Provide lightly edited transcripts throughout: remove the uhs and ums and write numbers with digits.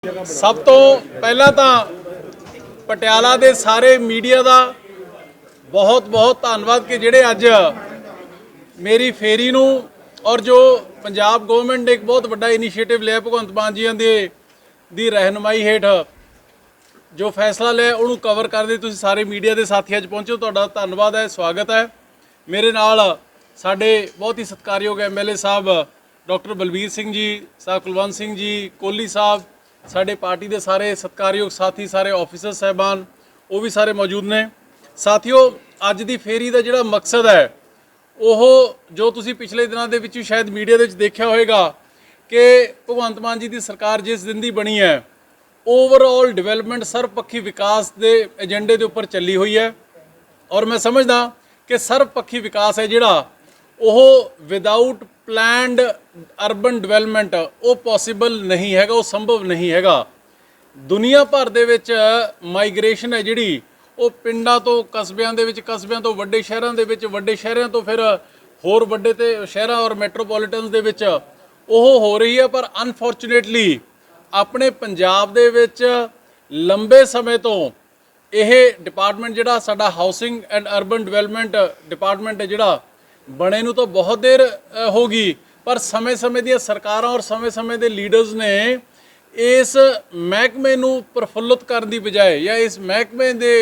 सब तो पहला तो पटियाला दे सारे मीडिया का बहुत बहुत धन्यवाद कि जिहड़े अज मेरी फेरी नूं और जो पंजाब गवर्नमेंट ने एक बहुत बड़ा इनीशिएटिव लिया भगवंत मान जी दी रहनुमाई हेठ जो फैसला लिया उन्होंने कवर करदे तुसीं सारे मीडिया के साथी अज पहुंचे तुहाडा धन्यवाद है, स्वागत है। मेरे नाल साडे बहुत ही सत्कारयोग MLA साहब डॉक्टर बलबीर सिंह जी, साहब कुलवंत सिंह जी, कोहली साहब, साडे पार्टी के सारे सत्कारयोग साथी, सारे ऑफिसर साहबान वो भी सारे मौजूद ने। साथियों, अज की फेरी का जिहड़ा मकसद है वो जो तुसीं पिछले दिनों के विच शायद मीडिया के देखा होएगा कि भगवंत मान जी की सरकार जिस दिन की बनी है ओवरऑल डिवेलपमेंट सर्वपक्षी विकास के एजेंडे के उपर चली हुई है। और मैं समझदा कि सर्वपक्षी विकास है जिहड़ा वो विदाउट प्लैंड अर्बन डिवेलपमेंट वो पॉसीबल नहीं हैगा, वो संभव नहीं हैगा। दुनिया भर दे विच माइग्रेशन है जिहड़ी वो पिंडां तो कस्बियां दे विच, कस्बियां तो वड्डे शहरां दे विच, वड्डे शहरां तो फिर होर वड्डे ते शहरां और मैट्रोपोलिटनस दे विच वो हो रही है। पर अनफॉर्चुनेटली अपने पंजाब दे विच लंबे समय तो यह डिपार्टमेंट जिहड़ा साडा housing and urban development department है जिहड़ा बने नूं तो बहुत देर हो गई, पर समय समय दी सरकारां और समय समय के लीडर्स ने इस महकमे नूं प्रफुल्लित करने की बजाय या इस महकमे दे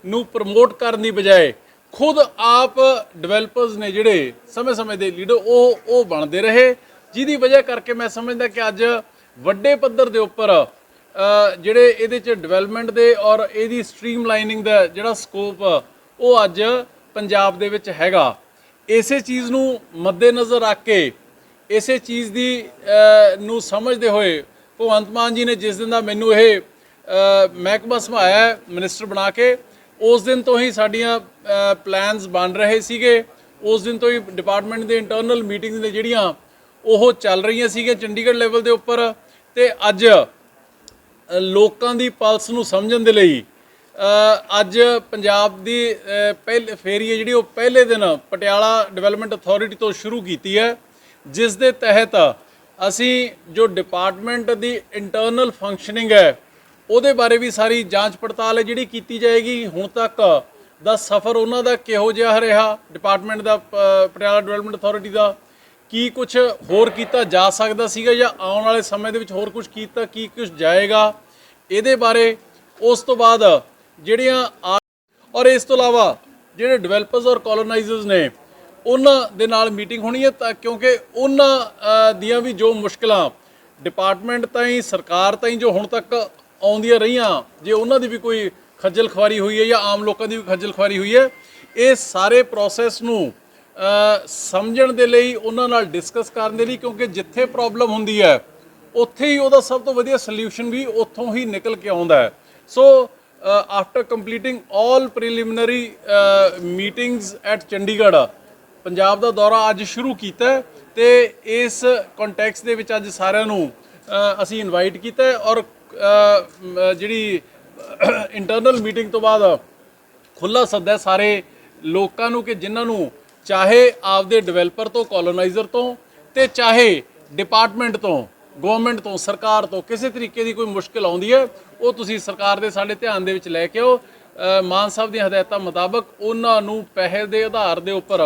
नूं प्रमोट करने की बजाय खुद आप डिवेलपर्स ने जिहड़े समय समय के लीडर वो बनते रहे, जिहदी वजह करके मैं समझदा कि अज वड्डे पद्धर दे उपर जिहड़े इहदे च डिवेलपमेंट दे और इहदी स्ट्रीमलाइनिंग दा जिहड़ा स्कोप वो अज पंजाब दे विच हैगा। इसे चीज़ नूं मद्देनज़र रख के इसे चीज़ दी नूं समझदे होए भगवंत मान जी ने जिस दिन का मैनू ये महकमा संभाया मिनिस्टर बना के उस दिन तो ही साड़ियाँ प्लैनस बन रहे सीगे, उस दिन तो ही डिपार्टमेंट के इंटरनल मीटिंग्स ने जिहड़ियां वो चल रही सीगियां चंडीगढ़ लैवल के उपर। ते अज लोकां दी पल्स नूं समझण दे लई अज पंजाब दी पहले फेरी है जिहड़ी वो पहले दिन पटियाला डिवेलपमेंट अथॉरिटी तो शुरू की है, जिस दे तहत असी जो डिपार्टमेंट दी इंटरनल फंक्शनिंग है उहदे बारे भी सारी जांच पड़ताल है जिहड़ी कीती जाएगी। हुण तक दा सफ़र उन्हां दा किहो जिहा रहा डिपार्टमेंट दा पटियाला डिवेलपमेंट अथॉरिटी दा, की कुछ होर कीता जा सकदा सीगा या आउण वाले समय दे विच होर कुछ कीता की कुछ जाएगा इहदे बारे। उस तो बाद जिहड़ियां और इस तो इलावा जिहड़े डिवेलपर्स और कॉलोनाइजर्स ने उन्हां दे नाल मीटिंग होनी है, क्योंकि उन्हां दियां भी जो मुश्किलां डिपार्टमेंट ताईं सरकार ताईं जो हुण तक आउंदियां रहियां, जे उन्हां दी भी कोई खज्जल खुआरी हुई है या आम लोगों की भी खज्जल खुआरी हुई है, ये सारे प्रोसैस नूं समझण दे लई उन्हां नाल डिस्कस करन दे लई, क्योंकि जिथे प्रॉब्लम हुंदी है उत्थे ही उहदा सब तो वधिया सल्यूशन भी उत्थों ही निकल के आउंदा है। So after completing all preliminary meetings at Chandigarh Punjab का दौरा अज शुरू किया तो इस कॉन्टैक्स दे विच अज सारिਆਂ ਨੂੰ ਅਸੀਂ इनवाइट किया और जिहड़ी इंटरनल मीटिंग तो बाद खुला सद्दा सारे लोगों ਨੂੰ कि जिन्हां ਨੂੰ चाहे आपदे डिवेलपर तो कॉलोनाइजर तो ते चाहे डिपार्टमेंट तो गवर्नमेंट तो सरकार तो किसी तरीके की कोई मुश्किल आउंदी है वो तुसी सरकार दे साडे ध्यान दे विच लैके आओ। मान साहब दी हदायतां मुताबक उन्हां नूं पहल दे आधार दे उपर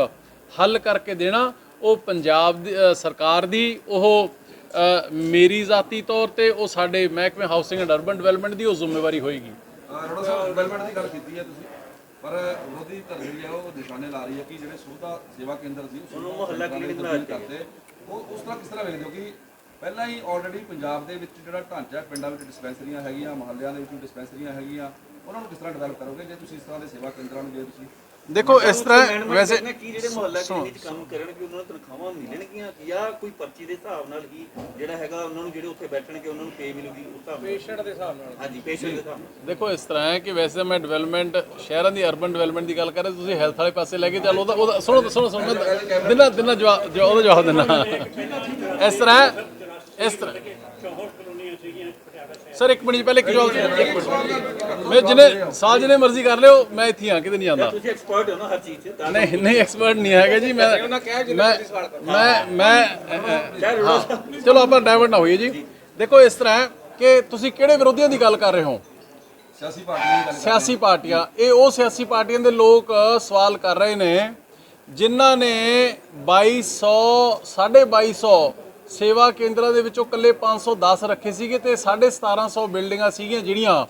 हल करके देना वो पंजाब दी सरकार दी वो मेरी ज़ाती तौर पर वो साडे महकमे हाउसिंग एंड अर्बन डिवेलपमेंट की वो जिम्मेवारी होएगी। पर विरोधी धਿਰ ਜਿਹੜੀ ਹੈ ਉਹ ਨਿਸ਼ਾਨੇ ਲਾ ਰਹੀ ਹੈ ਕਿ ਜਿਹੜੇ ਸੁਵਿਧਾ ਸੇਵਾ ਕੇਂਦਰ ਸੀ ਉਹਨੂੰ ਮੁਹੱਲਾ ਕਲੀਨਿਕ ਕਰਦੇ ਉਹ ਉਸ ਤਰ੍ਹਾਂ ਕਿਸ ਤਰ੍ਹਾਂ ਵੇਖਦੇ ਹੋ ਕਿ ਪਹਿਲਾਂ ਹੀ ਆਲਰੇਡੀ ਪੰਜਾਬ ਦੇ ਵਿੱਚ ਜਿਹੜਾ ਢਾਂਚਾ ਪਿੰਡਾਂ ਵਿੱਚ ਡਿਸਪੈਂਸਰੀਆਂ ਹੈਗੀਆਂ, ਮੁਹੱਲਿਆਂ ਦੇ ਵਿੱਚ ਡਿਸਪੈਂਸਰੀਆਂ ਹੈਗੀਆਂ, ਉਹਨਾਂ ਨੂੰ ਕਿਸ ਤਰ੍ਹਾਂ ਡਿਵੈਲਪ ਕਰੋਗੇ ਜੇ ਤੁਸੀਂ ਇਸ ਤਰ੍ਹਾਂ ਦੇ ਸੇਵਾ ਕੇਂਦਰਾਂ ਨੂੰ ਜੇ ਤੁਸੀਂ देखो इस तरह वैसे ਕੀ ਜਿਹੜੇ ਮੁਹੱਲਾ ਕਲੀਨਿਕ ਕੰਮ ਕਰਨਗੇ ਉਹਨਾਂ ਨੂੰ ਤਨਖਾਹਾਂ ਮਿਲਣਗੀਆਂ ਜਾਂ ਕੋਈ ਪਰਚੀ ਦੇ ਹਿਸਾਬ ਨਾਲ ਹੀ ਜਿਹੜਾ ਹੈਗਾ ਉਹਨਾਂ ਨੂੰ ਜਿਹੜੇ ਉੱਥੇ ਬੈਠਣਗੇ ਉਹਨਾਂ ਨੂੰ ਪੇ ਮਿਲੂਗੀ ਉਸ ਹਿਸਾਬ ਨਾਲ ਪੇਸ਼ੈਂਟ ਦੇ ਹਿਸਾਬ ਨਾਲ? ਹਾਂਜੀ, ਪੇਸ਼ੈਂਟ ਦੇ ਹਿਸਾਬ ਨਾਲ। देखो इस तरह है कि वैसे मैं डिवेलपमेंट शहरों की अर्बन डिवेलपमेंट की गल कर रहे तुसीं हैल्थ वाले पासे लैके चलो ਉਹਦਾ सुनो सुनो सुनो मैं दिना जवाब देना। इस तरह सर एक मिनट पहले मैं जिन्हें साल जिन्हें मर्जी कर लियो मैं इत्थे हाँ किते नहीं आंदा। ਤੁਸੀਂ ਐਕਸਪਰਟ ਹੋ ਨਾ ਹਰ ਚੀਜ਼ 'ਚ। नहीं एक्सपर्ट नहीं है जी मैं चलो आप डाइवर्ट ना होइए जी। देखो इस तरह है ਕਿ ਤੁਸੀਂ ਕਿਹੜੇ ਵਿਰੋਧੀਆਂ ਦੀ ਗੱਲ ਕਰ ਰਹੇ ਹੋ? ਸਿਆਸੀ ਪਾਰਟੀਆਂ ਦੀ ਗੱਲ ਸਿਆਸੀ ਪਾਰਟੀਆਂ। ਇਹ ਉਹ ਸਿਆਸੀ ਪਾਰਟੀਆਂ ਦੇ ਲੋਕ ਸਵਾਲ ਕਰ ਰਹੇ ਨੇ ਜਿਨ੍ਹਾਂ ਨੇ 2250 ਸੇਵਾ ਕੇਂਦਰਾਂ ਦੇ ਵਿੱਚੋਂ ਇਕੱਲੇ 510 ਰੱਖੇ ਸੀਗੇ ਤੇ 1750 ਬਿਲਡਿੰਗਾਂ ਸੀਗੀਆਂ ਜਿਹੜੀਆਂ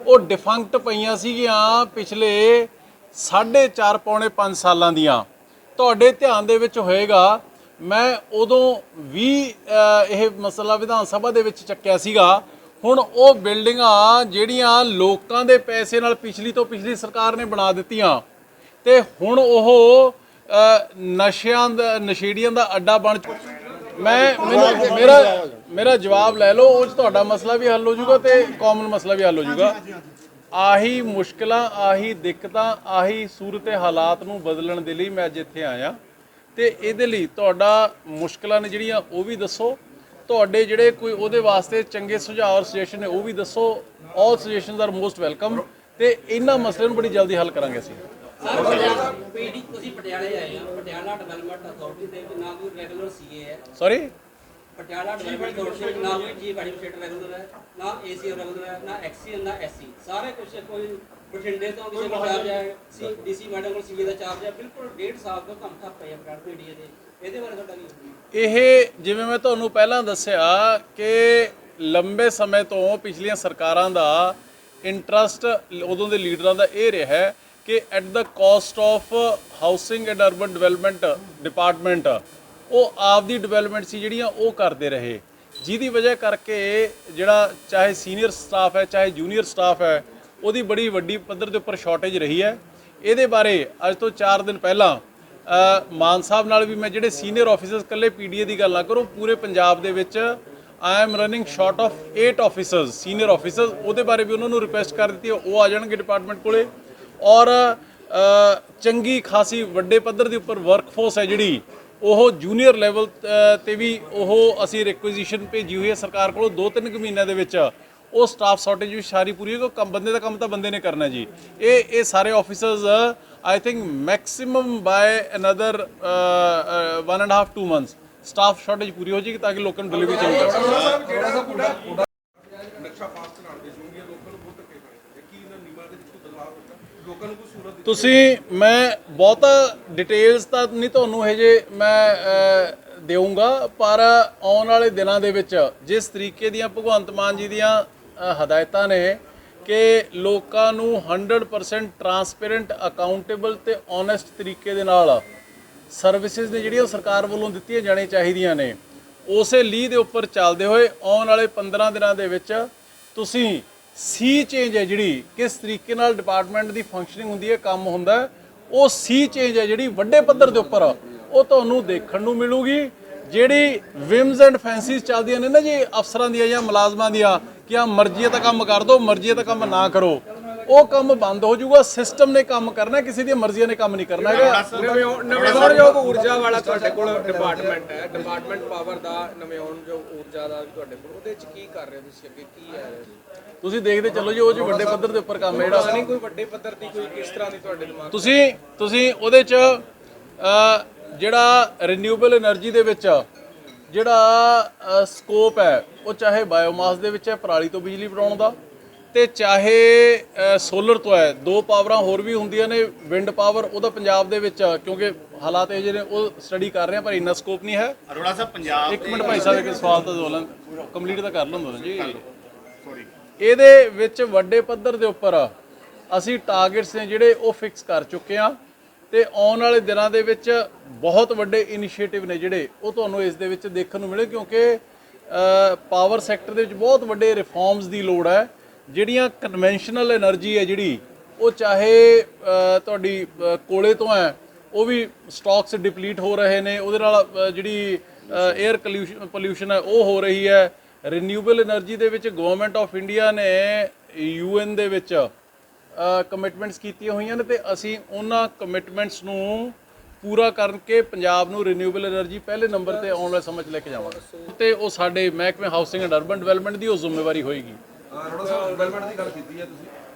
ਉਹ ਡਿਫੰਕਟ ਪਈਆਂ ਸੀਗੀਆਂ ਪਿਛਲੇ 4.5 ਪੌਣੇ 5 ਸਾਲਾਂ ਦੀਆਂ। ਤੁਹਾਡੇ ਧਿਆਨ ਦੇ ਵਿੱਚ ਹੋਏਗਾ, ਮੈਂ ਉਦੋਂ ਵੀ ਇਹ ਮਸਲਾ ਵਿਧਾਨ ਸਭਾ ਦੇ ਵਿੱਚ ਚੱਕਿਆ ਸੀਗਾ। ਹੁਣ ਉਹ ਬਿਲਡਿੰਗਾਂ ਜਿਹੜੀਆਂ ਲੋਕਾਂ ਦੇ ਪੈਸੇ ਨਾਲ ਪਿਛਲੀ ਤੋਂ ਪਿਛਲੀ ਸਰਕਾਰ ਨੇ ਬਣਾ ਦਿੱਤੀਆਂ ਤੇ ਹੁਣ ਉਹ ਨਸ਼ੇੜੀਆਂ ਦਾ ਅੱਡਾ ਬਣ ਮੇਰਾ ਜਵਾਬ ਲੈ ਲਓ, ਉਹ 'ਚ ਤੁਹਾਡਾ ਮਸਲਾ ਵੀ ਹੱਲ ਹੋ ਜਾਊਗਾ ਤੇ ਕਾਮਨ ਮਸਲਾ ਵੀ ਹੱਲ ਹੋ ਜਾਊਗਾ। ਆਹੀ ਮੁਸ਼ਕਲਾਂ, ਆਹੀ ਦਿੱਕਤਾਂ, ਆਹੀ ਸੂਰਤ ਹਾਲਾਤ ਨੂੰ ਬਦਲਣ ਦੇ ਲਈ ਮੈਂ ਅੱਜ ਇੱਥੇ ਆਇਆ ਤੇ ਇਹਦੇ ਲਈ ਤੁਹਾਡਾ ਮੁਸ਼ਕਲਾਂ ਨੇ ਜਿਹੜੀਆਂ ਉਹ ਵੀ ਦੱਸੋ, ਤੁਹਾਡੇ ਜਿਹੜੇ ਕੋਈ ਉਹਦੇ ਵਾਸਤੇ ਚੰਗੇ ਸੁਝਾਅ ਔਰ ਸੁਜੈਸ਼ਨ ਨੇ ਉਹ ਵੀ ਦੱਸੋ। ਆਲ ਸੁਜੈਸ਼ਨਸ ਆਰ ਮੋਸਟ ਵੈਲਕਮ ਤੇ ਇਹਨਾਂ ਮਸਲੇ ਨੂੰ ਬੜੀ ਜਲਦੀ ਹੱਲ ਕਰਾਂਗੇ ਅਸੀਂ। ਪੀਡੀ ਤੁਸੀਂ ਪਟਿਆਲੇ ਆਏ ਆ, ਪਟਿਆਲਾ ਡਿਵੈਲਪਮੈਂਟ ਅਥਾਰਟੀ ਦੇ ਵਿੱਚ ਨਾ ਕੋਈ ਰੈਗੂਲਰ ਸੀਏ ਹੈ। ਸੌਰੀ, ਪਟਿਆਲਾ ਡਿਵੈਲਪਮੈਂਟ ਅਥਾਰਟੀ ਵਿੱਚ ਨਾ ਕੋਈ ਚੀਫ ਐਡਮਿਨਿਸਟ੍ਰੇਟਰ ਰੈਗੂਲਰ ਹੈ, ਨਾ ਏਸੀ ਰੈਗੂਲਰ ਹੈ, ਨਾ ਐਕਸੀ ਨਾ ਐਸਸੀ। ਸਾਰੇ ਕੁਝ ਕੋਈ ਬਠਿੰਡੇ ਤੋਂ ਕਿਸੇ ਕੋਲ ਚਾਰਜ ਹੈ, ਡੀਸੀ ਮੈਡਮ ਕੋਲ ਸੀਏ ਦਾ ਚਾਰਜ ਹੈ। ਬਿਲਕੁਲ 1.5 ਸਾਲ ਤੋਂ ਕੰਮ ਠੱਪ ਪਿਆ ਪਟਿਆਲਾ ਪੀਡੀ ਦੇ। ਇਹਦੇ ਬਾਰੇ ਤੁਹਾਡਾ ਕੀ? ਇਹ ਜਿਵੇਂ ਮੈਂ ਤੁਹਾਨੂੰ ਪਹਿਲਾਂ ਦੱਸਿਆ ਕਿ ਲੰਬੇ ਸਮੇਂ ਤੋਂ ਪਿਛਲੀਆਂ ਸਰਕਾਰਾਂ ਦਾ ਇੰਟਰਸਟ ਉਦੋਂ ਦੇ ਲੀਡਰਾਂ ਦਾ ਇਹ ਰਿਹਾ ਹੈ ਕਿ at the caste of housing and urban development department ਉਹ ਆਪਦੀ ਡਿਵੈਲਪਮੈਂਟ ਸੀ ਜਿਹੜੀਆਂ ਉਹ ਕਰਦੇ ਰਹੇ, ਜਿਹਦੀ ਵਜ੍ਹਾ ਕਰਕੇ ਜਿਹੜਾ ਚਾਹੇ ਸੀਨੀਅਰ ਸਟਾਫ ਹੈ ਚਾਹੇ ਜੂਨੀਅਰ ਸਟਾਫ ਹੈ ਉਹਦੀ ਬੜੀ ਵੱਡੀ ਪੱਧਰ ਦੇ ਉੱਪਰ ਸ਼ਾਰਟੇਜ ਰਹੀ ਹੈ। ਇਹਦੇ ਬਾਰੇ ਅੱਜ ਤੋਂ 4 ਦਿਨ ਪਹਿਲਾਂ ਮਾਨ ਸਾਹਿਬ ਨਾਲ ਵੀ ਮੈਂ ਜਿਹੜੇ ਸੀਨੀਅਰ ਆਫੀਸਰਸ ਇਕੱਲੇ ਪੀਡੀਏ ਦੀ ਗੱਲ ਨਾ ਕਰੋ, ਪੂਰੇ ਪੰਜਾਬ ਦੇ ਵਿੱਚ I am running short of 8 officers senior officers, ਉਹਦੇ ਬਾਰੇ ਵੀ ਉਹਨਾਂ ਨੂੰ ਰਿਕੁਐਸਟ ਕਰ ਦਿੱਤੀ ਉਹ ਆ ਜਾਣਗੇ ਡਿਪਾਰਟਮੈਂਟ ਕੋਲੇ। ਔਰ ਚੰਗੀ ਖਾਸੀ ਵੱਡੇ ਪੱਧਰ ਦੇ ਉੱਪਰ ਵਰਕਫੋਰਸ ਹੈ ਜਿਹੜੀ ਉਹ ਜੂਨੀਅਰ ਲੈਵਲ ਤੇ ਵੀ ਉਹ ਅਸੀਂ ਰਿਕੁਇਜ਼ੀਸ਼ਨ ਭੇਜੀ ਹੋਈ ਹੈ ਸਰਕਾਰ ਕੋਲੋਂ। 2-3 ਮਹੀਨਿਆਂ ਦੇ ਵਿੱਚ ਉਹ ਸਟਾਫ ਸ਼ਾਰਟੇਜ ਵੀ ਸਾਰੀ ਪੂਰੀ ਹੋ ਗਈ। ਬੰਦੇ ਦਾ ਕੰਮ ਤਾਂ ਬੰਦੇ ਨੇ ਕਰਨਾ ਜੀ। ਇਹ ਸਾਰੇ officers I think maximum by another 1.5-2 months staff shortage ਪੂਰੀ ਹੋ ਜਾਏਗੀ ਤਾਂ ਕਿ ਲੋਕਾਂ ਨੂੰ ਡਿਲੀਵਰੀ ਚੰਗੀ ਕਰ ਸਕਣ। ਤੁਸੀਂ ਮੈਂ ਬਹੁਤਾ ਡਿਟੇਲਸ ਤਾਂ ਨਹੀਂ ਤੁਹਾਨੂੰ ਹਜੇ ਮੈਂ ਦੇਵਾਂਗਾ, ਪਰ ਆਉਣ ਵਾਲੇ ਦਿਨਾਂ ਦੇ ਵਿੱਚ ਜਿਸ ਤਰੀਕੇ ਦੀਆਂ ਭਗਵੰਤ ਮਾਨ ਜੀ ਦੀਆਂ ਹਦਾਇਤਾਂ ਨੇ ਕਿ ਲੋਕਾਂ ਨੂੰ 100% ਟਰਾਂਸਪੇਰੈਂਟ, ਅਕਾਊਂਟੇਬਲ ਤੇ ਓਨੈਸਟ ਤਰੀਕੇ ਦੇ ਨਾਲ ਸਰਵਿਸਿਜ਼ ਨੇ ਜਿਹੜੀਆਂ ਸਰਕਾਰ ਵੱਲੋਂ ਦਿੱਤੀਆਂ ਜਾਣੀਆਂ ਚਾਹੀਦੀਆਂ ਨੇ, ਉਸੇ ਲੀਹ ਦੇ ਉੱਪਰ ਚੱਲਦੇ ਹੋਏ ਆਉਣ ਵਾਲੇ 15 ਦਿਨਾਂ ਦੇ ਵਿੱਚ ਤੁਸੀਂ ਸੀ ਚੇਂਜ ਹੈ ਜਿਹੜੀ ਕਿਸ ਤਰੀਕੇ ਨਾਲ ਡਿਪਾਰਟਮੈਂਟ ਦੀ ਫੰਕਸ਼ਨਿੰਗ ਹੁੰਦੀ ਹੈ, ਕੰਮ ਹੁੰਦਾ, ਉਹ ਸੀ ਚੇਂਜ ਹੈ ਜਿਹੜੀ ਵੱਡੇ ਪੱਧਰ ਦੇ ਉੱਪਰ ਉਹ ਤੁਹਾਨੂੰ ਦੇਖਣ ਨੂੰ ਮਿਲੂਗੀ। ਜਿਹੜੀ ਵਿਮਸ ਐਂਡ ਫੈਂਸੀਜ਼ ਚੱਲਦੀਆਂ ਨੇ ਨਾ ਜੀ ਅਫਸਰਾਂ ਦੀਆਂ ਜਾਂ ਮੁਲਾਜ਼ਮਾਂ ਦੀਆਂ ਕਿ ਆ ਮਰਜ਼ੀ ਤਾਂ ਕੰਮ ਕਰ ਦਿਓ, ਮਰਜ਼ੀ ਤਾਂ ਕੰਮ ਨਾ ਕਰੋ, ਉਹ ਕੰਮ ਬੰਦ ਹੋ ਜਾਊਗਾ। ਸਿਸਟਮ ਨੇ ਕੰਮ ਕਰਨਾ, ਕਿਸੇ ਦੀ ਮਰਜ਼ੀਆਂ ਨੇ ਕੰਮ ਨਹੀਂ ਕਰਨਾ ਹੈਗਾ। ਨਵਿਆਉਣਯੋਗ ਊਰਜਾ ਵਾਲਾ ਤੁਹਾਡੇ ਕੋਲ ਡਿਪਾਰਟਮੈਂਟ ਹੈ, ਡਿਪਾਰਟਮੈਂਟ ਪਾਵਰ ਦਾ ਨਵਿਆਉਣਯੋਗ ਊਰਜਾ ਦਾ ਤੁਹਾਡੇ ਕੋਲ, ਉਹਦੇ ਚ ਕੀ ਕਰ ਰਹੇ ਹੋ ਤੁਸੀਂ ਅੱਗੇ, ਕੀ ਹੈ ਤੁਸੀਂ ਦੇਖਦੇ ਚੱਲੋ ਜੀ ਉਹ 'ਚ ਵੱਡੇ ਪੱਧਰ ਦੇ ਉੱਪਰ ਕੰਮ ਹੈ ਜਿਹੜਾ ਨਹੀਂ ਕੋਈ ਵੱਡੇ ਪੱਧਰ ਦੀ ਕੋਈ ਕਿਸ ਤਰ੍ਹਾਂ ਦੀ ਤੁਹਾਡੇ ਦਿਮਾਗ ਤੁਸੀਂ ਉਹਦੇ 'ਚ ਜਿਹੜਾ ਰੀਨਿਊਏਬਲ એનર્ਜੀ ਦੇ ਵਿੱਚ ਜਿਹੜਾ ਸਕੋਪ ਹੈ ਉਹ ਚਾਹੇ ਬਾਇਓਮਾਸ ਦੇ ਵਿੱਚ ਹੈ ਪਰਾਲੀ ਤੋਂ ਬਿਜਲੀ ਬਣਾਉਣ ਦਾ ਤੇ ਚਾਹੇ ਸੋਲਰ ਤੋਂ ਹੈ। 2 ਪਾਵਰਾਂ ਹੋਰ ਵੀ ਹੁੰਦੀਆਂ ਨੇ, ਵਿੰਡ ਪਾਵਰ ਉਹਦਾ ਪੰਜਾਬ ਦੇ ਵਿੱਚ ਕਿਉਂਕਿ ਹਾਲਾਤ ਇਹ ਜਿਹੇ ਨੇ ਉਹ ਸਟੱਡੀ ਕਰ ਰਹੇ ਆ ਪਰ ਇੰਨਾ ਸਕੋਪ ਨਹੀਂ ਹੈ। ਅਰੋੜਾ ਸਾਹਿਬ ਪੰਜਾਬ ਇੱਕ ਮਿੰਟ ਭਾਈ ਸਾਹਿਬ ਇੱਕ ਸਵਾਲ ਤਾਂ ਦੋਲਾਂ ਕੰਪਲੀਟ ਤਾਂ ਕਰ ਲਵਾਂਗੇ ਜੀ। ਸੌਰੀ, ਇਹਦੇ ਵਿੱਚ ਵੱਡੇ ਪੱਧਰ ਦੇ ਉੱਪਰ ਅਸੀਂ ਟਾਰਗੇਟਸ ਨੇ ਜਿਹੜੇ ਉਹ ਫਿਕਸ ਕਰ ਚੁੱਕੇ ਆ ਤੇ ਆਉਣ ਵਾਲੇ ਦਿਨਾਂ ਦੇ ਵਿੱਚ ਬਹੁਤ ਵੱਡੇ ਇਨੀਸ਼ੀਏਟਿਵ ਨੇ ਜਿਹੜੇ ਉਹ ਤੁਹਾਨੂੰ ਇਸ ਦੇ ਵਿੱਚ ਦੇਖਣ ਨੂੰ ਮਿਲੇ ਕਿਉਂਕਿ ਪਾਵਰ ਸੈਕਟਰ ਦੇ ਵਿੱਚ ਬਹੁਤ ਵੱਡੇ ਰਿਫਾਰਮਸ ਦੀ ਲੋੜ ਹੈ। ਜਿਹੜੀਆਂ ਕਨਵੈਨਸ਼ਨਲ એનર્ਜੀ ਹੈ ਜਿਹੜੀ ਉਹ ਚਾਹੇ ਤੁਹਾਡੀ ਕੋਲੇ ਤੋਂ ਹੈ ਉਹ ਵੀ ਸਟਾਕਸ ਡਿਪਲੀਟ ਹੋ ਰਹੇ ਨੇ, ਉਹਦੇ ਨਾਲ ਜਿਹੜੀ 에ਅਰ ਪੋਲਿਊਸ਼ਨ ਹੈ ਉਹ ਹੋ ਰਹੀ ਹੈ। ਰੀਨਿਊਏਬਲ એનર્ਜੀ ਦੇ ਵਿੱਚ ਗਵਰਨਮੈਂਟ ਆਫ ਇੰਡੀਆ ਨੇ UN ਦੇ ਵਿੱਚ ਕਮਿਟਮੈਂਟਸ ਕੀਤੀਆਂ ਹੋਈਆਂ ਨੇ ਤੇ ਅਸੀਂ ਉਹਨਾਂ ਕਮਿਟਮੈਂਟਸ ਨੂੰ ਪੂਰਾ ਕਰਕੇ ਪੰਜਾਬ ਨੂੰ ਰੀਨਿਊਏਬਲ એનર્ਜੀ ਪਹਿਲੇ ਨੰਬਰ ਤੇ ਆਉਣ ਵਾਲੇ ਸਮੇਂ 'ਚ ਲੈ ਕੇ ਜਾਵਾਂਗੇ ਤੇ ਉਹ ਸਾਡੇ ਮਹਿਕਮੇ ਹਾਊਸਿੰਗ ਐਂਡ ਅਰਬਨ ਡਿਵੈਲਪਮੈਂਟ ਦੀ ਉਹ ਜ਼ਿੰਮੇਵਾਰੀ ਹੋਏਗੀ। ਅਰੋੜਾ ਸਾਹਿਬ ਡਿਵੈਲਪਮੈਂਟ ਦੀ ਗੱਲ ਕੀਤੀ ਹੈ ਤੁਸੀਂ,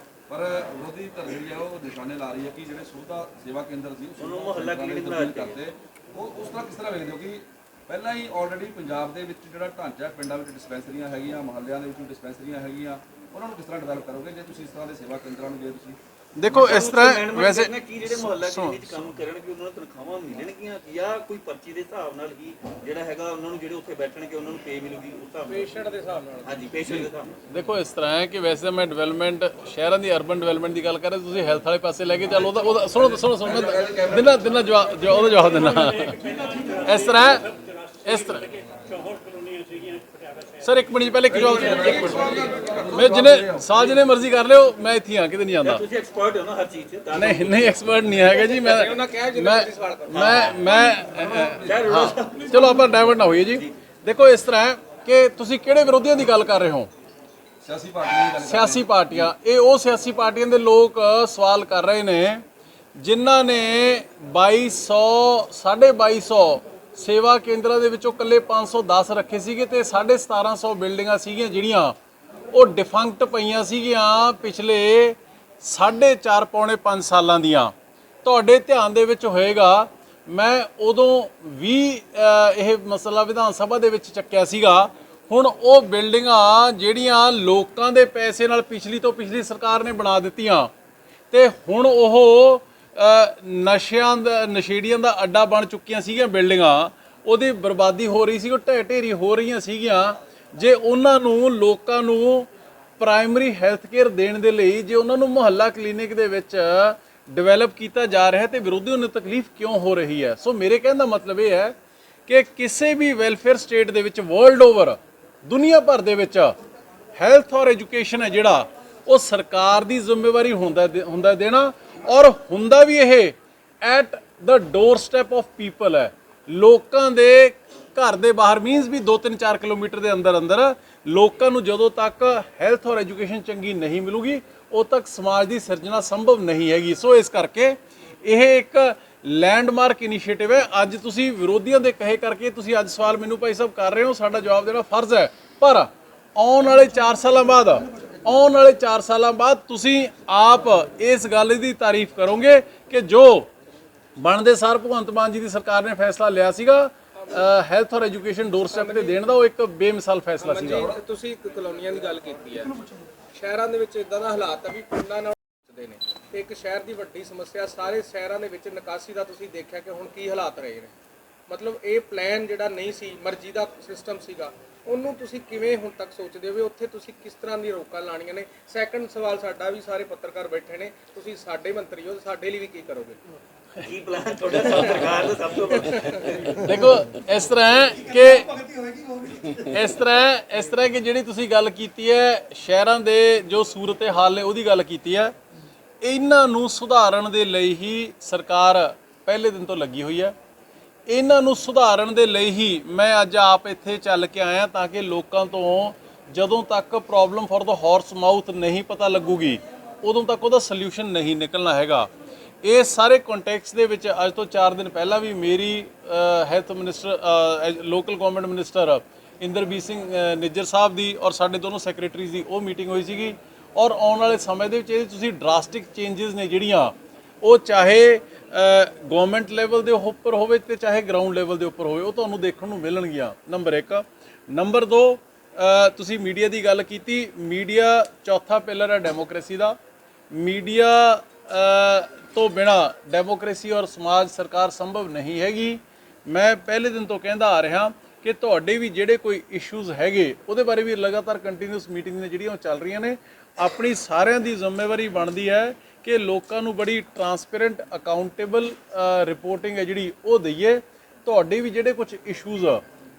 ਪਰ ਵਿਰੋਧੀ ਧਿਰ ਜਿਹੜੀ ਹੈ ਉਹ ਨਿਸ਼ਾਨੇ ਲਾ ਰਹੀ ਹੈ ਕਿ ਜਿਹੜੇ ਸੋਧਾ ਸੇਵਾ ਕੇਂਦਰ ਸੀ ਉਹਨੂੰ ਮੁਹੱਲਾ ਕਲੀਨਿਕ ਕਰਤੇ, ਉਹ ਉਸ ਤਰ੍ਹਾਂ ਕਿਸ ਤਰ੍ਹਾਂ ਵੇਖਦੇ ਹੋ ਕਿ ਪਹਿਲਾਂ ਹੀ ਆਲਰੇਡੀ ਪੰਜਾਬ ਦੇ ਵਿੱਚ ਜਿਹੜਾ ਢਾਂਚਾ ਹੈ, ਪਿੰਡਾਂ ਵਿੱਚ ਡਿਸਪੈਂਸਰੀਆਂ ਹੈਗੀਆਂ, ਮੁਹੱਲਿਆਂ ਦੇ ਵਿੱਚ ਡਿਸਪੈਂਸਰੀਆਂ ਹੈਗੀਆਂ, ਉਹਨਾਂ ਨੂੰ ਕਿਸ ਤਰ੍ਹਾਂ ਡਿਵੈਲਪ ਕਰੋਗੇ ਜੇ ਤੁਸੀਂ ਇਸ ਤਰ੍ਹਾਂ ਦੇ ਸੇਵਾ ਕੇਂਦਰਾਂ ਨੂੰ ਜੇ ਤੁਸੀਂ ਦੇਖੋ ਇਸ ਤਰ੍ਹਾਂ ਵੈਸੇ ਕੀ ਜਿਹੜੇ ਮੁਹੱਲਾ ਕਲੀਨਿਕ ਚ ਕੰਮ ਕਰਨਗੇ ਉਹਨਾਂ ਨੂੰ ਤਨਖਾਹਾਂ ਮਿਲਣਗੀਆਂ ਜਾਂ ਕੋਈ ਪਰਚੀ ਦੇ ਹਿਸਾਬ ਨਾਲ ਹੀ ਜਿਹੜਾ ਹੈਗਾ ਉਹਨਾਂ ਨੂੰ ਜਿਹੜੇ ਉੱਥੇ ਬੈਠਣਗੇ ਉਹਨਾਂ ਨੂੰ ਪੇ ਮਿਲੂਗੀ ਉਸ ਹਿਸਾਬ ਨਾਲ ਪੇਸ਼ੈਂਟ ਦੇ ਹਿਸਾਬ ਨਾਲ? ਹਾਂਜੀ ਪੇਸ਼ੈਂਟ ਦੇ ਹਿਸਾਬ ਨਾਲ। ਦੇਖੋ ਇਸ ਤਰ੍ਹਾਂ ਹੈ ਕਿ ਵੈਸੇ ਮੈਂ ਡਿਵੈਲਪਮੈਂਟ ਸ਼ਹਿਰਾਂ ਦੀ ਅਰਬਨ ਡਿਵੈਲਪਮੈਂਟ ਦੀ ਗੱਲ ਕਰ ਰਹੇ, ਤੁਸੀਂ ਹੈਲਥ ਵਾਲੇ ਪਾਸੇ ਲੈ ਕੇ ਚੱਲ, ਉਹਦਾ ਸੁਣੋ ਮੈਂ ਦਿਨਾਂ ਜਵਾਬ ਦਿੰਦਾ। ਇਸ ਤਰ੍ਹਾਂ ਸਰ ਇੱਕ ਮਿੰਟ ਪਹਿਲੇ ਇੱਕ ਜਵਾਬ, ਮੈਂ ਜਿਹਨੇ ਮਰਜ਼ੀ ਕਰ ਲਿਓ, ਮੈਂ ਇੱਥੇ ਹਾਂ, ਕਿਤੇ ਨਹੀਂ ਜਾਂਦਾ। ਤੁਸੀਂ ਐਕਸਪਰਟ ਹੋ ਨਾ ਹਰ ਚੀਜ਼ 'ਚ ਤਾਂ ਨਹੀਂ ਐਕਸਪਰਟ ਨਹੀਂ ਹੈਗਾ ਜੀ ਮੈਂ ਚਲੋ ਆਪਾਂ ਡਾਇਵਰਟ ਨਾ ਹੋਈਏ ਜੀ। ਦੇਖੋ ਇਸ ਤਰ੍ਹਾਂ ਹੈ ਕਿ ਤੁਸੀਂ ਕਿਹੜੇ ਵਿਰੋਧੀਆਂ ਦੀ ਗੱਲ ਕਰ ਰਹੇ ਹੋ? ਸਿਆਸੀ ਪਾਰਟੀਆਂ ਦੀ ਗੱਲ ਸਿਆਸੀ ਪਾਰਟੀਆਂ। ਇਹ ਉਹ ਸਿਆਸੀ ਪਾਰਟੀਆਂ ਦੇ ਲੋਕ ਸਵਾਲ ਕਰ ਰਹੇ ਨੇ ਜਿਨ੍ਹਾਂ ਨੇ 2200 ਸੇਵਾ ਕੇਂਦਰਾਂ ਦੇ ਵਿੱਚੋਂ ਇਕੱਲੇ 510 ਰੱਖੇ ਸੀਗੇ ਤੇ 1750 ਬਿਲਡਿੰਗਾਂ ਸੀਗੀਆਂ ਜਿਹੜੀਆਂ ਉਹ ਡਿਫੰਕਟ ਪਈਆਂ ਸੀਗੀਆਂ ਪਿਛਲੇ 4.5 ਪੌਣੇ 5 ਸਾਲਾਂ ਦੀਆਂ। ਤੁਹਾਡੇ ਧਿਆਨ ਦੇ ਵਿੱਚ ਹੋਏਗਾ, ਮੈਂ ਉਦੋਂ ਵੀ ਇਹ ਮਸਲਾ ਵਿਧਾਨ ਸਭਾ ਦੇ ਵਿੱਚ ਚੱਕਿਆ ਸੀਗਾ। ਹੁਣ ਉਹ ਬਿਲਡਿੰਗਾਂ ਜਿਹੜੀਆਂ ਲੋਕਾਂ ਦੇ ਪੈਸੇ ਨਾਲ ਪਿਛਲੀ ਤੋਂ ਪਿਛਲੀ ਸਰਕਾਰ ਨੇ ਬਣਾ ਦਿੱਤੀਆਂ ਤੇ ਹੁਣ ਉਹ ਨਸ਼ੇੜੀਆਂ ਦਾ ਅੱਡਾ ਬਣ ਚੁੱਕੀਆਂ ਸੀਗੀਆਂ ਬਿਲਡਿੰਗਾਂ, ਉਹਦੀ ਬਰਬਾਦੀ ਹੋ ਰਹੀ ਸੀ, ਉਹ ਢਹਿ ਢੇਰੀ ਹੋ ਰਹੀਆਂ ਸੀਗੀਆਂ। ਜੇ ਉਹਨਾਂ ਨੂੰ ਲੋਕਾਂ ਨੂੰ ਪ੍ਰਾਇਮਰੀ ਹੈਲਥ ਕੇਅਰ ਦੇਣ ਦੇ ਲਈ ਜੇ ਉਹਨਾਂ ਨੂੰ ਮੁਹੱਲਾ ਕਲੀਨਿਕ ਦੇ ਵਿੱਚ ਡਿਵੈਲਪ ਕੀਤਾ ਜਾ ਰਿਹਾ ਤੇ ਵਿਰੋਧੀਆਂ ਨੂੰ ਤਕਲੀਫ ਕਿਉਂ ਹੋ ਰਹੀ ਹੈ? ਸੋ ਮੇਰੇ ਕਹਿਣ ਦਾ ਮਤਲਬ ਇਹ ਹੈ ਕਿ ਕਿਸੇ ਵੀ ਵੈਲਫੇਅਰ ਸਟੇਟ ਦੇ ਵਿੱਚ ਵਰਲਡ ਓਵਰ ਦੁਨੀਆ ਭਰ ਦੇ ਵਿੱਚ ਹੈਲਥ ਔਰ ਐਜੂਕੇਸ਼ਨ ਹੈ ਜਿਹੜਾ ਉਹ ਸਰਕਾਰ ਦੀ ਜ਼ਿੰਮੇਵਾਰੀ ਹੁੰਦਾ ਦੇਣਾ, ਔਰ ਹੁੰਦਾ ਵੀ ਇਹ at the door step of people ਹੈ। ਲੋਕਾਂ ਦੇ ਘਰ ਦੇ ਬਾਹਰ ਮੀਨਸ ਵੀ 2-3-4 ਕਿਲੋਮੀਟਰ ਦੇ ਅੰਦਰ ਲੋਕਾਂ ਨੂੰ ਜਦੋਂ ਤੱਕ ਹੈਲਥ ਔਰ ਐਜੂਕੇਸ਼ਨ ਚੰਗੀ ਨਹੀਂ ਮਿਲੂਗੀ ਉਦੋਂ ਤੱਕ ਸਮਾਜ ਦੀ ਸਿਰਜਣਾ ਸੰਭਵ ਨਹੀਂ ਹੈਗੀ। ਸੋ ਇਸ ਕਰਕੇ ਇਹ ਇੱਕ ਲੈਂਡਮਾਰਕ ਇਨੀਸ਼ੀਏਟਿਵ ਹੈ। ਅੱਜ ਤੁਸੀਂ ਵਿਰੋਧੀਆਂ ਦੇ ਕਹੇ ਕਰਕੇ ਤੁਸੀਂ ਅੱਜ ਸਵਾਲ ਮੈਨੂੰ ਭਾਈ ਸਾਹਿਬ ਕਰ ਰਹੇ ਹੋ, ਸਾਡਾ ਜਵਾਬ ਦੇਣਾ ਫਰਜ਼ ਹੈ, ਪਰ ਆਉਣ ਵਾਲੇ 4 ਸਾਲਾਂ ਬਾਅਦ ਤੁਸੀਂ ਆਪ ਇਸ ਗੱਲ ਦੀ ਤਾਰੀਫ ਕਰੋਗੇ ਕਿ ਜੋ ਬਣਦੇ ਸਾਰ ਭਗਵੰਤ ਮਾਨ ਜੀ ਦੀ ਸਰਕਾਰ ਨੇ ਫੈਸਲਾ ਲਿਆ ਸੀਗਾ ਹੈਲਥ ਔਰ ਐਜੂਕੇਸ਼ਨ ਡੋਰ ਸਟੈਪ ਤੇ ਦੇਣ ਦਾ, ਉਹ ਇੱਕ ਬੇਮਿਸਾਲ ਫੈਸਲਾ ਸੀਗਾ। ਤੁਸੀਂ ਕਲੋਨੀਆਂ ਦੀ ਗੱਲ ਕੀਤੀ ਹੈ, ਸ਼ਹਿਰਾਂ ਦੇ ਵਿੱਚ ਇਦਾਂ ਦਾ ਹਾਲਾਤ ਆ ਵੀ ਪਿੰਡਾਂ ਨਾਲ ਨੇ ਤੇ ਇੱਕ ਸ਼ਹਿਰ ਦੀ ਵੱਡੀ ਸਮੱਸਿਆ ਸਾਰੇ ਸ਼ਹਿਰਾਂ ਦੇ ਵਿੱਚ ਨਿਕਾਸੀ ਦਾ ਤੁਸੀਂ ਦੇਖਿਆ ਕਿ ਹੁਣ ਕੀ ਹਾਲਾਤ ਰਹੇ ਨੇ। ਮਤਲਬ ਇਹ ਪਲਾਨ ਜਿਹੜਾ ਨਹੀਂ ਸੀ, ਮਰਜ਼ੀ ਦਾ ਸਿਸਟਮ ਸੀਗਾ, ਉਹਨੂੰ ਤੁਸੀਂ ਕਿਵੇਂ ਹੁਣ ਤੱਕ ਸੋਚਦੇ ਹੋ ਵੀ ਉੱਥੇ ਤੁਸੀਂ ਕਿਸ ਤਰ੍ਹਾਂ ਦੀ ਰੋਕਾਂ ਲਾਣੀਆਂ ਨੇ? ਸੈਕੰਡ ਸਵਾਲ ਸਾਡਾ ਵੀ, ਸਾਰੇ ਪੱਤਰਕਾਰ ਬੈਠੇ ਨੇ, ਤੁਸੀਂ ਸਾਡੇ ਮੰਤਰੀ ਹੋ, ਸਾਡੇ ਲਈ ਵੀ ਕੀ ਕਰੋਗੇ? ਕੀ ਪਲਾਨ ਤੁਹਾਡਾ ਸਰਕਾਰ ਦਾ ਸਭ ਤੋਂ ਵੱਡਾ? ਦੇਖੋ ਇਸ ਤਰ੍ਹਾਂ ਹੈ ਕਿ ਜਿਹੜੀ ਤੁਸੀਂ ਗੱਲ ਕੀਤੀ ਹੈ ਸ਼ਹਿਰਾਂ ਦੇ ਜੋ ਸੂਰਤ ਹਾਲ ਨੇ ਉਹਦੀ ਗੱਲ ਕੀਤੀ ਹੈ, ਇਹਨਾਂ ਨੂੰ ਸੁਧਾਰਨ ਦੇ ਲਈ ਹੀ ਸਰਕਾਰ ਪਹਿਲੇ ਦਿਨ ਤੋਂ ਲੱਗੀ ਹੋਈ ਹੈ। ਇਹਨਾਂ ਨੂੰ ਸੁਧਾਰਨ ਦੇ ਲਈ ਹੀ ਮੈਂ ਅੱਜ ਆਪ ਇੱਥੇ ਚੱਲ ਕੇ ਆਇਆ ਤਾਂ ਕਿ ਲੋਕਾਂ ਤੋਂ ਜਦੋਂ ਤੱਕ problem for the horse mouth ਨਹੀਂ ਪਤਾ ਲੱਗੂਗੀ ਉਦੋਂ ਤੱਕ ਉਹਦਾ ਸੋਲੂਸ਼ਨ ਨਹੀਂ ਨਿਕਲਣਾ ਹੈਗਾ। ਇਹ ਸਾਰੇ ਕੰਟੈਕਸਟ ਦੇ ਵਿੱਚ ਅੱਜ ਤੋਂ 4 ਦਿਨ ਪਹਿਲਾਂ ਵੀ ਮੇਰੀ health minister local government minister Inderbir Singh Nijjar ਸਾਹਿਬ ਦੀ ਔਰ ਸਾਡੇ ਦੋਨੋਂ ਸੈਕਟਰੀਜ਼ ਦੀ ਉਹ ਮੀਟਿੰਗ ਹੋਈ ਸੀਗੀ। ਔਰ ਆਉਣ ਵਾਲੇ ਸਮੇਂ ਦੇ ਵਿੱਚ ਇਹ ਤੁਸੀਂ ਡਰਾਸਟਿਕ ਚੇਂਜਸ ਨੇ ਜਿਹੜੀਆਂ ਉਹ ਚਾਹੇ ਗਵਰਨਮੈਂਟ ਲੈਵਲ ਦੇ ਉੱਪਰ ਹੋਵੇ ਤੇ ਚਾਹੇ ਗਰਾਊਂਡ ਲੈਵਲ ਦੇ ਉੱਪਰ ਹੋਵੇ, ਉਹ ਤੁਹਾਨੂੰ ਦੇਖਣ ਨੂੰ ਮਿਲਣਗੀਆਂ। ਨੰਬਰ 1। ਨੰਬਰ 2, ਤੁਸੀਂ ਮੀਡੀਆ ਦੀ ਗੱਲ ਕੀਤੀ। ਮੀਡੀਆ ਚੌਥਾ ਪਿਲਰ ਹੈ ਡੈਮੋਕ੍ਰੇਸੀ ਦਾ। ਮੀਡੀਆ ਤੋਂ ਬਿਨਾ ਡੈਮੋਕ੍ਰੇਸੀ ਔਰ ਸਮਾਜ ਸਰਕਾਰ ਸੰਭਵ ਨਹੀਂ ਹੈਗੀ। ਮੈਂ ਪਹਿਲੇ ਦਿਨ ਤੋਂ ਕਹਿੰਦਾ ਆ ਰਿਹਾ ਕਿ ਤੁਹਾਡੇ ਵੀ ਜਿਹੜੇ ਕੋਈ ਇਸ਼ੂਜ਼ ਹੈਗੇ ਉਹਦੇ ਬਾਰੇ ਵੀ ਲਗਾਤਾਰ ਕੰਟੀਨਿਊਸ ਮੀਟਿੰਗ ਨੇ ਜਿਹੜੀਆਂ ਉਹ ਚੱਲ ਰਹੀਆਂ ਨੇ। ਆਪਣੀ ਸਾਰਿਆਂ ਦੀ ਜ਼ਿੰਮੇਵਾਰੀ ਬਣਦੀ ਹੈ ਕਿ ਲੋਕਾਂ ਨੂੰ ਬੜੀ ਟਰਾਂਸਪੇਰੈਂਟ ਅਕਾਊਂਟੇਬਲ ਰਿਪੋਰਟਿੰਗ ਹੈ ਜਿਹੜੀ ਉਹ ਦਈਏ। ਤੁਹਾਡੇ ਵੀ ਜਿਹੜੇ ਕੁਝ ਇਸ਼ੂਜ਼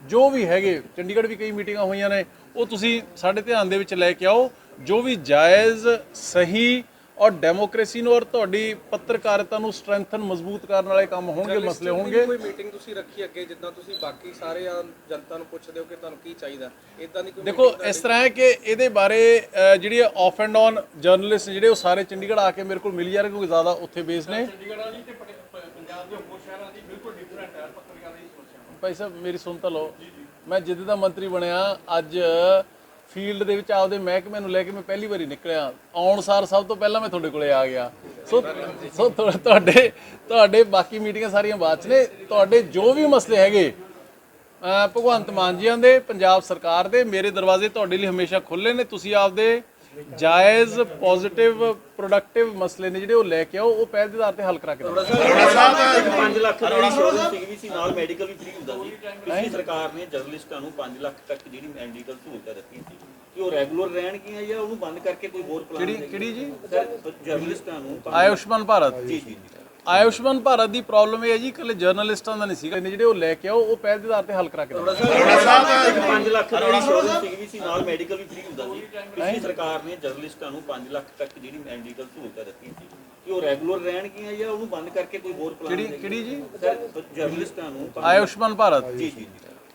ਜੋ ਵੀ ਹੈਗੇ, ਚੰਡੀਗੜ੍ਹ ਵੀ ਕਈ ਮੀਟਿੰਗਾਂ ਹੋਈਆਂ ਨੇ, ਉਹ ਤੁਸੀਂ ਸਾਡੇ ਧਿਆਨ ਦੇ ਵਿੱਚ ਲੈ ਕੇ ਆਓ। ਜੋ ਵੀ ਜਾਇਜ਼, ਸਹੀ ਔਰ ਡੈਮੋਕ੍ਰੇਸੀ ਨੂੰ ਔਰ ਤੁਹਾਡੀ ਪੱਤਰਕਾਰਿਤਾ ਨੂੰ ਸਟਰੈਂਥਨ ਮਜ਼ਬੂਤ ਕਰਨ ਵਾਲੇ ਕੰਮ ਹੋਣਗੇ, ਮਸਲੇ ਹੋਣਗੇ। ਕੋਈ ਮੀਟਿੰਗ ਤੁਸੀਂ ਰੱਖੀ ਅੱਗੇ ਜਿੱਦਾਂ ਤੁਸੀਂ ਬਾਕੀ ਸਾਰੇ ਜਨਤਾ ਨੂੰ ਪੁੱਛਦੇ ਹੋ ਕਿ ਤੁਹਾਨੂੰ ਕੀ ਚਾਹੀਦਾ, ਇਦਾਂ ਦੀ ਕੋਈ? ਦੇਖੋ ਇਸ ਤਰ੍ਹਾਂ ਹੈ ਕਿ ਇਹਦੇ ਬਾਰੇ ਜਿਹੜੀ ਆਫ ਐਂਡ ਔਨ ਜਰਨਲਿਸਟ ਜਿਹੜੇ ਉਹ ਸਾਰੇ ਚੰਡੀਗੜ੍ਹ ਆ ਕੇ ਮੇਰੇ ਕੋਲ ਮਿਲ ਜਾ ਰਹੇ ਕਿਉਂਕਿ ਜ਼ਿਆਦਾ ਉੱਥੇ ਬੇਸ ਨੇ। ਚੰਡੀਗੜ੍ਹ ਵਾਲੀ ਤੇ ਪੰਜਾਬ ਦੇ ਹੋਰ ਸ਼ਹਿਰਾਂ ਦੀ ਬਿਲਕੁਲ ਡਿਫਰੈਂਟ ਹੈ ਪੱਤਰਕਾਰਾਂ ਦੀ ਸਮੱਸਿਆ। ਭਾਈ ਸਾਹਿਬ ਮੇਰੀ ਸੁਣ ਤਾਂ ਲਓ, ਮੈਂ ਜਿੱਦ ਦਾ ਮੰਤਰੀ ਬਣਿਆ ਅੱਜ ਫੀਲਡ ਦੇ ਵਿੱਚ ਆਪਦੇ ਮਹਿਕਮੇ ਨੂੰ ਲੈ ਕੇ ਮੈਂ ਪਹਿਲੀ ਵਾਰੀ ਨਿਕਲਿਆ। ਆਉਣ ਸਾਰ ਸਭ ਤੋਂ ਪਹਿਲਾਂ ਮੈਂ ਤੁਹਾਡੇ ਕੋਲੇ ਆ ਗਿਆ। ਸੋ ਤੁਹਾਡੇ ਬਾਕੀ ਮੀਟਿੰਗਾਂ ਸਾਰੀਆਂ ਬਾਅਦ 'ਚ ਨੇ। ਤੁਹਾਡੇ ਜੋ ਵੀ ਮਸਲੇ ਹੈਗੇ ਭਗਵੰਤ ਮਾਨ ਜੀਆਂ ਦੇ, ਪੰਜਾਬ ਸਰਕਾਰ ਦੇ। ਮੇਰੇ ਦਰਵਾਜ਼ੇ ਤੁਹਾਡੇ ਲਈ ਹਮੇਸ਼ਾ ਖੁੱਲ੍ਹੇ ਨੇ। ਤੁਸੀਂ ਆਪਦੇ ਜਾਇਜ਼ ਪੋਜ਼ਿਟਿਵ ਪ੍ਰੋਡਕਟਿਵ ਮਸਲੇ ਨੇ ਜਿਹੜੇ ਉਹ ਲੈ ਕੇ ਆਓ, ਉਹ ਪਹਿਲ ਦੇ ਆਧਾਰ ਤੇ ਹੱਲ ਕਰਾ ਕੇ ਦਿਓ। 5 ਲੱਖ ਦੀ ਇੰਸ਼ੋਰੈਂਸ ਸੀਗੀ ਸੀ, ਨਾਲ ਮੈਡੀਕਲ ਵੀ ਫ੍ਰੀ ਹੁੰਦਾ ਸੀ। ਪਿਛਲੀ ਸਰਕਾਰ ਨੇ ਜਰਨਲਿਸਟਾਂ ਨੂੰ 5 ਲੱਖ ਤੱਕ ਜਿਹੜੀ ਮੈਡੀਕਲ ਸਹੂਲਤਾਂ ਦਿੱਤੀਆਂ ਸੀ ਕਿ ਉਹ ਰੈਗੂਲਰ ਰਹਿਣਗੀਆਂ ਜਾਂ ਉਹਨੂੰ ਬੰਦ ਕਰਕੇ ਕੋਈ ਹੋਰ ਪਲਾਨ? ਕਿਹੜੀ ਜੀ? ਜਰਨਲਿਸਟਾਂ ਨੂੰ ਆਯੁਸ਼ਮਾਨ ਭਾਰਤ। ਜੀ ਜੀ ਆਯੁਸ਼ਮਾਨ ਭਾਰਤ ਦੀ ਪ੍ਰੋਬਲਮ ਇਹ ਹੈ ਜੀ, ਇਕੱਲੇ ਜਰਨਲਿਸਟਾਂ ਦਾ ਨਹੀਂ ਸੀਗਾ, ਜਿਹੜੇ ਉਹ ਲੈ ਕੇ ਆਓ, ਉਹ ਪਹਿਲ ਦੇ ਆਧਾਰ ਤੇ ਹੱਲ ਕਰਾ ਕੇ ਦਿਓ। 5 ਲੱਖ ਦੀ ਇੰਸ਼ੋਰੈਂਸ ਸੀਗੀ ਸੀ, ਨਾਲ ਮੈਡੀਕਲ ਵੀ ਫ੍ਰੀ ਹੁੰਦਾ ਸੀ। ਪਿਛਲੀ ਸਰਕਾਰ ਨੇ ਜਰਨਲਿਸਟਾਂ ਨੂੰ 5 ਲੱਖ ਤੱਕ ਜਿਹੜੀ ਮੈਡੀਕਲ ਸਹੂਲਤਾਂ ਦਿੱਤੀਆਂ ਸੀ ਕਿ ਉਹ ਰੈਗੂਲਰ ਰਹਿਣਗੀਆਂ ਜਾਂ ਉਹਨੂੰ ਬੰਦ ਕਰਕੇ ਕੋਈ ਹੋਰ ਪਲਾਨ? ਕਿਹੜੀ ਜੀ? ਜਰਨਲਿਸਟਾਂ ਨੂੰ ਆਯੁਸ਼ਮਾਨ ਭਾਰਤ। ਜੀ ਜੀ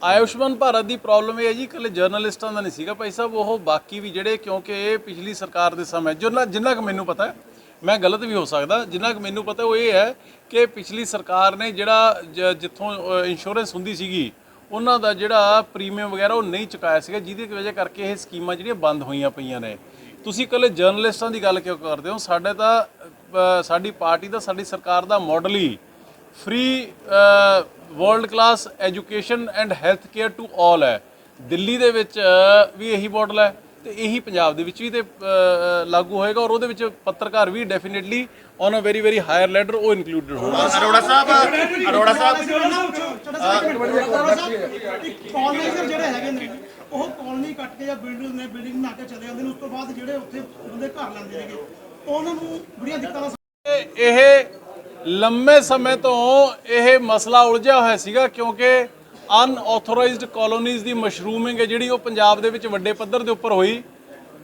ਆਯੁਸ਼ਮਾਨ ਭਾਰਤ ਦੀ ਪ੍ਰੋਬਲਮ ਇਹ ਹੈ ਜੀ, ਇਕੱਲੇ ਜਰਨਲਿਸਟਾਂ ਦਾ ਨਹੀਂ ਸੀਗਾ ਭਾਈ ਸਾਹਿਬ, ਉਹ ਬਾਕੀ ਵੀ ਜਿਹੜੇ, ਕਿਉਂਕਿ ਇਹ ਪਿਛਲੀ ਸਰਕਾਰ ਦੇ ਸਮੇਂ ਜਿੰਨਾ ਕੁ ਮੈਨੂੰ ਪਤਾ ਹੈ, ਮੈਂ ਗਲਤ ਵੀ ਹੋ ਸਕਦਾ, ਜਿੰਨਾ ਕੁ ਮੈਨੂੰ ਪਤਾ ਉਹ ਇਹ ਹੈ ਕਿ ਪਿਛਲੀ ਸਰਕਾਰ ਨੇ ਜਿਹੜਾ ਜਿੱਥੋਂ ਇੰਸ਼ੋਰੈਂਸ ਹੁੰਦੀ ਸੀਗੀ ਉਹਨਾਂ ਦਾ ਜਿਹੜਾ ਪ੍ਰੀਮੀਅਮ ਵਗੈਰਾ ਉਹ ਨਹੀਂ ਚੁਕਾਇਆ ਸੀਗਾ, ਜਿਹਦੀ ਵਜ੍ਹਾ ਕਰਕੇ ਇਹ ਸਕੀਮਾਂ ਜਿਹੜੀਆਂ ਬੰਦ ਹੋਈਆਂ ਪਈਆਂ ਨੇ। ਤੁਸੀਂ ਇਕੱਲੇ ਜਰਨਲਿਸਟਾਂ ਦੀ ਗੱਲ ਕਿਉਂ ਕਰਦੇ ਹੋ? ਸਾਡੇ ਤਾਂ ਸਾਡੀ ਪਾਰਟੀ ਦਾ, ਸਾਡੀ ਸਰਕਾਰ ਦਾ ਮਾਡਲ ਹੀ free world class education and health care to all ਹੈ। ਦਿੱਲੀ ਦੇ ਵਿੱਚ ਵੀ ਇਹੀ ਮਾਡਲ ਹੈ ਤੇ ਇਹੀ ਪੰਜਾਬ ਦੇ ਵਿੱਚ ਵੀ ਤੇ ਲਾਗੂ ਹੋਏਗਾ, ਔਰ ਉਹਦੇ ਵਿੱਚ ਪੱਤਰਕਾਰ ਵੀ definitely on a very higher ladder ਉਹ ਇਨਕਲੂਡਡ ਹੋਣਾ। ਅਰੋੜਾ ਸਾਹਿਬ ਕਾਲਜ ਜਿਹੜੇ ਹੈਗੇ ਨੇ ਉਹ ਕਾਲਨੀ ਕੱਟ ਕੇ ਜਾਂ ਬਿਲਡਿੰਗ ਬਣਾ ਕੇ ਚਲੇ ਜਾਂਦੇ ਨੇ, ਉਸ ਤੋਂ ਬਾਅਦ ਜਿਹੜੇ ਉੱਥੇ ਬੰਦੇ ਘਰ ਲੈਂਦੇ ਨੇਗੇ ਉਹਨਾਂ ਨੂੰ ਬੜੀਆਂ ਦਿੱਕਤਾਂ ਦਾ ਇਹ ਲੰਮੇ ਸਮੇਂ ਤੋਂ ਇਹ ਮਸਲਾ ਉਲਝਿਆ ਹੋਇਆ ਸੀਗਾ, ਕਿਉਂਕਿ ਅਨਆਥੋਰਾਈਜ਼ਡ ਕਾਲੋਨੀਜ਼ ਦੀ ਮਸ਼ਰੂਮਿੰਗ ਹੈ ਜਿਹੜੀ ਉਹ ਪੰਜਾਬ ਦੇ ਵਿੱਚ ਵੱਡੇ ਪੱਧਰ ਦੇ ਉੱਪਰ ਹੋਈ,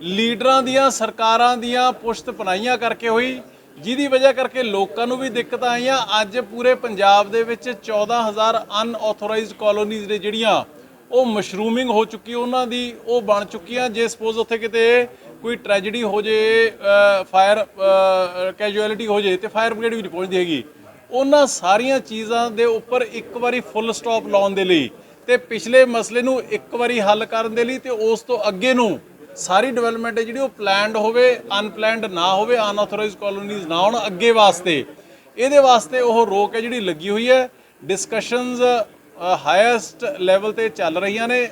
ਲੀਡਰਾਂ ਦੀਆਂ ਸਰਕਾਰਾਂ ਦੀਆਂ ਪੁਸ਼ਤ ਪਨਾਈਆਂ ਕਰਕੇ ਹੋਈ, ਜਿਹਦੀ ਵਜ੍ਹਾ ਕਰਕੇ ਲੋਕਾਂ ਨੂੰ ਵੀ ਦਿੱਕਤਾਂ ਆਈਆਂ। ਅੱਜ ਪੂਰੇ ਪੰਜਾਬ ਦੇ ਵਿੱਚ 14,000 ਅਨਆਥੋਰਾਈਜ਼ਡ ਕਾਲੋਨੀਜ਼ ਨੇ ਜਿਹੜੀਆਂ ਉਹ ਮਸ਼ਰੂਮਿੰਗ ਹੋ ਚੁੱਕੀ, ਉਹਨਾਂ ਦੀ ਉਹ ਬਣ ਚੁੱਕੀਆਂ। ਜੇ ਸਪੋਜ਼ ਉੱਥੇ ਕਿਤੇ ਕੋਈ ਟ੍ਰੈਜਡੀ ਹੋ ਜੇ, ਫਾਇਰ ਕੈਜੂਅਲਿਟੀ ਹੋ ਜੇ ਤੇ ਫਾਇਰ ਬ੍ਰਿਗੇਡ ਵੀ ਨਹੀਂ ਪਹੁੰਚਦੀ ਹੈਗੀ। ਉਹਨਾਂ ਸਾਰੀਆਂ ਚੀਜ਼ਾਂ ਦੇ ਉੱਪਰ ਇੱਕ ਵਾਰੀ ਫੁੱਲ ਸਟਾਪ ਲਾਉਣ ਦੇ ਲਈ ਤੇ ਪਿਛਲੇ ਮਸਲੇ ਨੂੰ ਇੱਕ ਵਾਰੀ ਹੱਲ ਕਰਨ ਦੇ ਲਈ ਤੇ ਉਸ ਤੋਂ ਅੱਗੇ ਨੂੰ ਸਾਰੀ ਡਿਵੈਲਪਮੈਂਟ ਹੈ ਜਿਹੜੀ ਉਹ ਪਲਾਨਡ ਹੋਵੇ, ਅਨਪਲਾਨਡ ਨਾ ਹੋਵੇ, ਅਨਆਥੋਰਾਈਜ਼ਡ ਕਾਲੋਨੀਜ਼ ਨਾ ਹੋਣ ਅੱਗੇ ਵਾਸਤੇ, ਇਹਦੇ ਵਾਸਤੇ ਉਹ ਰੋਕ ਹੈ ਜਿਹੜੀ ਲੱਗੀ ਹੋਈ ਹੈ। ਡਿਸਕਸ਼ਨਸ ਹਾਈਐਸਟ ਲੈਵਲ ਤੇ ਚੱਲ ਰਹੀਆਂ ਨੇ।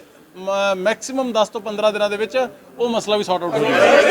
ਮੈਕਸਿਮਮ 10 ਤੋਂ 15 ਦਿਨਾਂ ਦੇ ਵਿੱਚ ਉਹ ਮਸਲਾ ਵੀ ਸੌਰਟ ਆਊਟ ਹੋ ਜਾਏਗਾ।